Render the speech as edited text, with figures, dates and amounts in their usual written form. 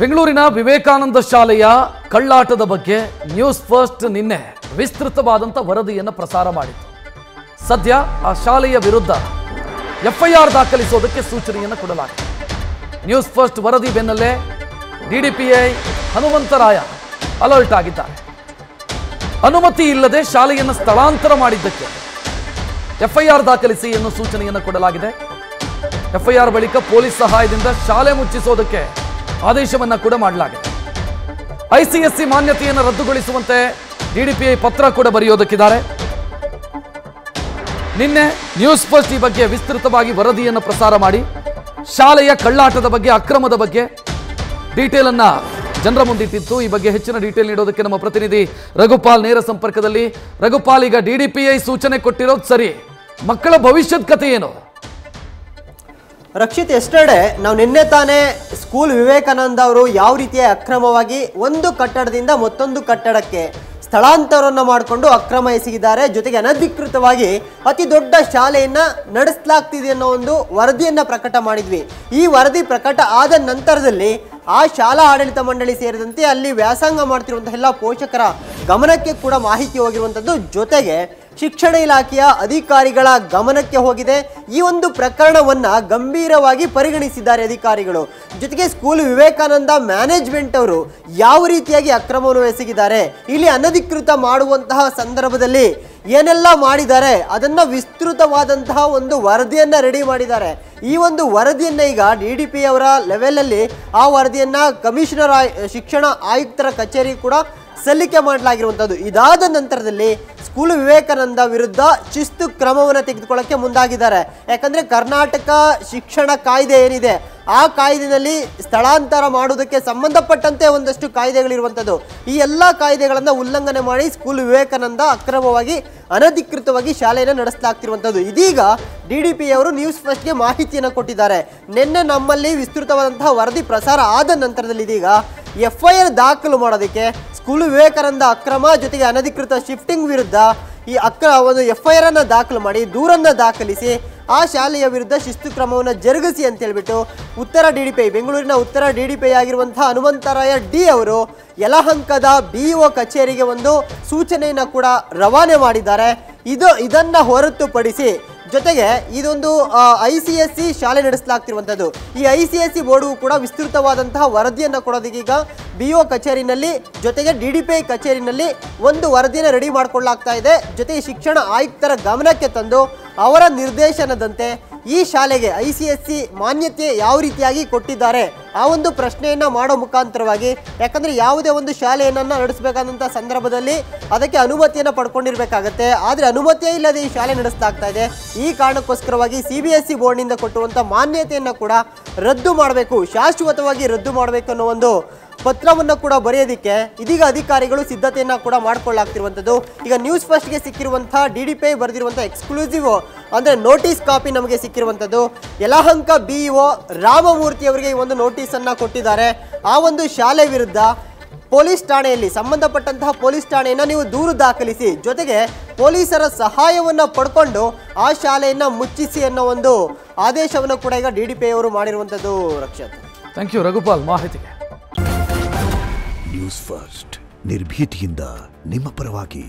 ಬೆಂಗಳೂರಿನ ವಿವೇಕಾನಂದ ಶಾಲೆಯ ಕಳ್ಳಾಟದ ಬಗ್ಗೆ ನ್ಯೂಸ್ ಫಸ್ಟ್ ನಿನ್ನೆ ವಿಸ್ತೃತವಾದಂಥ ವರದಿಯನ್ನು ಪ್ರಸಾರ ಮಾಡಿತು. ಸದ್ಯ ಆ ಶಾಲೆಯ ವಿರುದ್ಧ ಎಫ್ಐಆರ್ ದಾಖಲಿಸೋದಕ್ಕೆ ಸೂಚನೆಯನ್ನು ಕೊಡಲಾಗಿದೆ. ನ್ಯೂಸ್ ಫಸ್ಟ್ ವರದಿ ಬೆನ್ನಲ್ಲೇ ಡಿಡಿಪಿಐ ಹನುಮಂತರಾಯ ಅಲರ್ಟ್ ಆಗಿದ್ದಾರೆ. ಅನುಮತಿ ಇಲ್ಲದೆ ಶಾಲೆಯನ್ನು ಸ್ಥಳಾಂತರ ಮಾಡಿದ್ದಕ್ಕೆ ಎಫ್ಐಆರ್ ದಾಖಲಿಸಿ ಎನ್ನುವ ಸೂಚನೆಯನ್ನು ಕೊಡಲಾಗಿದೆ. ಎಫ್ಐಆರ್ ಬಳಿಕ ಪೊಲೀಸ್ ಸಹಾಯದಿಂದ ಶಾಲೆ ಮುಚ್ಚಿಸೋದಕ್ಕೆ ಆದೇಶವನ್ನ ಕೂಡ ಮಾಡಲಾಗಿದೆ. ಐಸಿಎಸ್ಸಿ ಮಾನ್ಯತೆಯನ್ನು ರದ್ದುಗೊಳಿಸುವಂತೆ ಡಿಡಿಪಿಐ ಪತ್ರ ಕೂಡ ಬರೆಯೋದಕ್ಕಿದ್ದಾರೆ. ನಿನ್ನೆ ನ್ಯೂಸ್ ಫಸ್ಟ್ ಈ ಬಗ್ಗೆ ವಿಸ್ತೃತವಾಗಿ ವರದಿಯನ್ನು ಪ್ರಸಾರ ಮಾಡಿ ಶಾಲೆಯ ಕಳ್ಳಾಟದ ಬಗ್ಗೆ, ಅಕ್ರಮದ ಬಗ್ಗೆ ಡೀಟೇಲ್ ಅನ್ನ ಜನರ ಮುಂದಿಟ್ಟಿತ್ತು. ಈ ಬಗ್ಗೆ ಹೆಚ್ಚಿನ ಡೀಟೇಲ್ ನೀಡೋದಕ್ಕೆ ನಮ್ಮ ಪ್ರತಿನಿಧಿ ರಘುಪಾಲ್ ನೇರ ಸಂಪರ್ಕದಲ್ಲಿ. ರಘುಪಾಲ್, ಈಗ ಡಿಡಿಪಿಐ ಸೂಚನೆ ಕೊಟ್ಟಿರೋದು ಸರಿ, ಮಕ್ಕಳ ಭವಿಷ್ಯದ ಕಥೆ ಏನು? ರಕ್ಷಿತ್, ಎಸ್ಟರ್ಡೇ ನಾವು ನಿನ್ನೆ ತಾನೇ ಸ್ಕೂಲ್ ವಿವೇಕಾನಂದ ಅವರು ಯಾವ ರೀತಿಯ ಅಕ್ರಮವಾಗಿ ಒಂದು ಕಟ್ಟಡದಿಂದ ಮತ್ತೊಂದು ಕಟ್ಟಡಕ್ಕೆ ಸ್ಥಳಾಂತರವನ್ನು ಮಾಡಿಕೊಂಡು ಅಕ್ರಮ ಎಸಗಿದ್ದಾರೆ, ಜೊತೆಗೆ ಅನಧಿಕೃತವಾಗಿ ಅತಿ ದೊಡ್ಡ ಶಾಲೆಯನ್ನ ನಡೆಸಲಾಗ್ತಿದೆ ಅನ್ನೋ ಒಂದು ವರದಿಯನ್ನ ಪ್ರಕಟ ಮಾಡಿದ್ವಿ. ಈ ವರದಿ ಪ್ರಕಟ ಆದ ನಂತರದಲ್ಲಿ ಆ ಶಾಲಾ ಆಡಳಿತ ಮಂಡಳಿ ಸೇರಿದಂತೆ ಅಲ್ಲಿ ವ್ಯಾಸಂಗ ಮಾಡ್ತಿರುವಂತಹ ಎಲ್ಲ ಪೋಷಕರ ಗಮನಕ್ಕೆ ಕೂಡ ಮಾಹಿತಿ ಹೋಗಿರುವಂಥದ್ದು, ಜೊತೆಗೆ ಶಿಕ್ಷಣ ಇಲಾಖೆಯ ಅಧಿಕಾರಿಗಳ ಗಮನಕ್ಕೆ ಹೋಗಿದೆ. ಈ ಒಂದು ಪ್ರಕರಣವನ್ನ ಗಂಭೀರವಾಗಿ ಪರಿಗಣಿಸಿದ್ದಾರೆ ಅಧಿಕಾರಿಗಳು. ಜೊತೆಗೆ ಸ್ಕೂಲ್ ವಿವೇಕಾನಂದ ಮ್ಯಾನೇಜ್ಮೆಂಟ್ ಅವರು ಯಾವ ರೀತಿಯಾಗಿ ಅಕ್ರಮವನ್ನು ಎಸಗಿದ್ದಾರೆ, ಇಲ್ಲಿ ಅನಧಿಕೃತ ಮಾಡುವಂತಹ ಸಂದರ್ಭದಲ್ಲಿ ಏನೆಲ್ಲ ಮಾಡಿದ್ದಾರೆ ಅದನ್ನ ವಿಸ್ತೃತವಾದಂತಹ ಒಂದು ವರದಿಯನ್ನ ರೆಡಿ ಮಾಡಿದ್ದಾರೆ. ಈ ಒಂದು ವರದಿಯನ್ನ ಈಗ ಡಿಡಿಪಿ ಅವರ ಲೆವೆಲಲ್ಲಿ ಆ ವರದಿಯನ್ನ ಕಮಿಷನರ್ ಶಿಕ್ಷಣ ಆಯುಕ್ತರ ಕಚೇರಿ ಕೂಡ ಸಲ್ಲಿಕೆ ಮಾಡಲಾಗಿರುವಂಥದ್ದು. ಇದಾದ ನಂತರದಲ್ಲಿ ಸ್ಕೂಲ್ ವಿವೇಕಾನಂದ ವಿರುದ್ಧ ಶಿಸ್ತು ಕ್ರಮವನ್ನು ತೆಗೆದುಕೊಳ್ಳಕ್ಕೆ ಮುಂದಾಗಿದ್ದಾರೆ. ಯಾಕಂದ್ರೆ ಕರ್ನಾಟಕ ಶಿಕ್ಷಣ ಕಾಯ್ದೆ ಏನಿದೆ ಆ ಕಾಯ್ದೆಯಲ್ಲಿ ಸ್ಥಳಾಂತರ ಮಾಡುವುದಕ್ಕೆ ಸಂಬಂಧಪಟ್ಟಂತೆ ಒಂದಷ್ಟು ಕಾಯ್ದೆಗಳಿರುವಂಥದ್ದು. ಈ ಎಲ್ಲ ಕಾಯ್ದೆಗಳನ್ನು ಉಲ್ಲಂಘನೆ ಮಾಡಿ ಸ್ಕೂಲ್ ವಿವೇಕಾನಂದ ಅಕ್ರಮವಾಗಿ ಅನಧಿಕೃತವಾಗಿ ಶಾಲೆಯನ್ನು ನಡೆಸಲಾಗ್ತಿರುವಂಥದ್ದು. ಇದೀಗ ಡಿಡಿಪಿ ಅವರು ನ್ಯೂಸ್ ಫಸ್ಟ್ಗೆ ಮಾಹಿತಿಯನ್ನು ಕೊಟ್ಟಿದ್ದಾರೆ. ನಿನ್ನೆ ನಮ್ಮಲ್ಲಿ ವಿಸ್ತೃತವಾದಂತಹ ವರದಿ ಪ್ರಸಾರ ಆದ ನಂತರದಲ್ಲಿ ಇದೀಗ ಎಫ್ಐಆರ್ ದಾಖಲು ಮಾಡೋದಕ್ಕೆ ಸ್ಕೂಲ್ ವಿವೇಕಾನಂದ ಅಕ್ರಮ ಜೊತೆಗೆ ಅನಧಿಕೃತ ಶಿಫ್ಟಿಂಗ್ ವಿರುದ್ಧ ಈ ಒಂದು ಎಫ್ಐಆರ್ ಅನ್ನು ದಾಖಲು ಮಾಡಿ ದೂರನ್ನು ದಾಖಲಿಸಿ ಆ ಶಾಲೆಯ ವಿರುದ್ಧ ಶಿಸ್ತು ಕ್ರಮವನ್ನು ಜರುಗಿಸಿ ಅಂತ ಹೇಳ್ಬಿಟ್ಟು ಉತ್ತರ ಡಿಡಿಪಿಐ, ಬೆಂಗಳೂರಿನ ಉತ್ತರ ಡಿಡಿಪಿಐ ಆಗಿರುವಂತಹ ಹನುಮಂತರಾಯ ಡಿ ಅವರು ಯಲಹಂಕದ ಬಿಇಒ ಕಚೇರಿಗೆ ಒಂದು ಸೂಚನೆಯನ್ನು ಕೂಡ ರವಾನೆ ಮಾಡಿದ್ದಾರೆ. ಇದನ್ನ ಹೊರತುಪಡಿಸಿ ಜೊತೆಗೆ ಇದೊಂದು ICSE ಶಾಲೆ ನಡೆಸಲಾಗ್ತಿರುವಂಥದ್ದು. ಈ ICSE ಬೋರ್ಡು ಕೂಡ ವಿಸ್ತೃತವಾದಂತಹ ವರದಿಯನ್ನು ಕೊಡೋದಕ್ಕೀಗ BO ಕಚೇರಿನಲ್ಲಿ ಜೊತೆಗೆ DDPI ಕಚೇರಿನಲ್ಲಿ ಒಂದು ವರದಿಯನ್ನು ರೆಡಿ ಮಾಡಿಕೊಳ್ಳಲಾಗ್ತಾ ಇದೆ. ಜೊತೆಗೆ ಶಿಕ್ಷಣ ಆಯುಕ್ತರ ಗಮನಕ್ಕೆ ತಂದು ಅವರ ನಿರ್ದೇಶನದಂತೆ ಈ ಶಾಲೆಗೆ ICSE ಮಾನ್ಯತೆ ಯಾವ ರೀತಿಯಾಗಿ ಕೊಟ್ಟಿದ್ದಾರೆ ಆ ಒಂದು ಪ್ರಶ್ನೆಯನ್ನು ಮಾಡೋ ಮುಖಾಂತರವಾಗಿ, ಯಾಕಂದರೆ ಯಾವುದೇ ಒಂದು ಶಾಲೆಯನ್ನು ನಡೆಸಬೇಕಾದಂಥ ಸಂದರ್ಭದಲ್ಲಿ ಅದಕ್ಕೆ ಅನುಮತಿಯನ್ನು ಪಡ್ಕೊಂಡಿರಬೇಕಾಗತ್ತೆ. ಆದರೆ ಅನುಮತಿಯೇ ಇಲ್ಲದೆ ಈ ಶಾಲೆ ನಡೆಸಲಾಗ್ತಾ ಇದೆ. ಈ ಕಾರಣಕ್ಕೋಸ್ಕರವಾಗಿ CBSE ಬೋರ್ಡ್ನಿಂದ ಕೊಟ್ಟಿರುವಂಥ ಮಾನ್ಯತೆಯನ್ನು ಕೂಡ ರದ್ದು ಮಾಡಬೇಕು, ಶಾಶ್ವತವಾಗಿ ರದ್ದು ಮಾಡಬೇಕು ಅನ್ನೋ ಒಂದು ಪತ್ರವನ್ನು ಕೂಡ ಬರೆಯೋದಕ್ಕೆ ಇದೀಗ ಅಧಿಕಾರಿಗಳು ಸಿದ್ಧತೆಯನ್ನು ಕೂಡ ಮಾಡಿಕೊಳ್ಳಲಾಗ್ತಿರುವಂಥದ್ದು. ಈಗ ನ್ಯೂಸ್ ಫಸ್ಟ್ಗೆ ಸಿಕ್ಕಿರುವಂಥ DDPI ಬರೆದಿರುವಂಥ ಎಕ್ಸ್ಕ್ಲೂಸಿವ್ ಅಂದರೆ ನೋಟಿಸ್ ಕಾಪಿ ನಮಗೆ ಸಿಕ್ಕಿರುವಂಥದ್ದು. ಯಲಹಂಕ BEO ರಾಮಮೂರ್ತಿ ಅವರಿಗೆ ಈ ಒಂದು ನೋಟಿಸನ್ನು ಕೊಟ್ಟಿದ್ದಾರೆ. ಆ ಒಂದು ಶಾಲೆ ವಿರುದ್ಧ ಪೊಲೀಸ್ ಠಾಣೆಯಲ್ಲಿ ಸಂಬಂಧಪಟ್ಟಂತಹ ಪೊಲೀಸ್ ಠಾಣೆಯನ್ನು ನೀವು ದೂರು ದಾಖಲಿಸಿ, ಜೊತೆಗೆ ಪೊಲೀಸರ ಸಹಾಯವನ್ನು ಪಡ್ಕೊಂಡು ಆ ಶಾಲೆಯನ್ನು ಮುಚ್ಚಿಸಿ ಅನ್ನೋ ಒಂದು ಆದೇಶವನ್ನು ಕೂಡ ಈಗ DDPI ಅವರು ಮಾಡಿರುವಂಥದ್ದು. ರಕ್ಷತ್, ಥ್ಯಾಂಕ್ ಯು ರಘುಪಾಲ್ ಮಾಹಿತಿಗೆ. ನ್ಯೂಸ್ ಫಸ್ಟ್ ನಿರ್ಭೀತಿಯಿಂದ ನಿಮ್ಮ ಪರವಾಗಿ.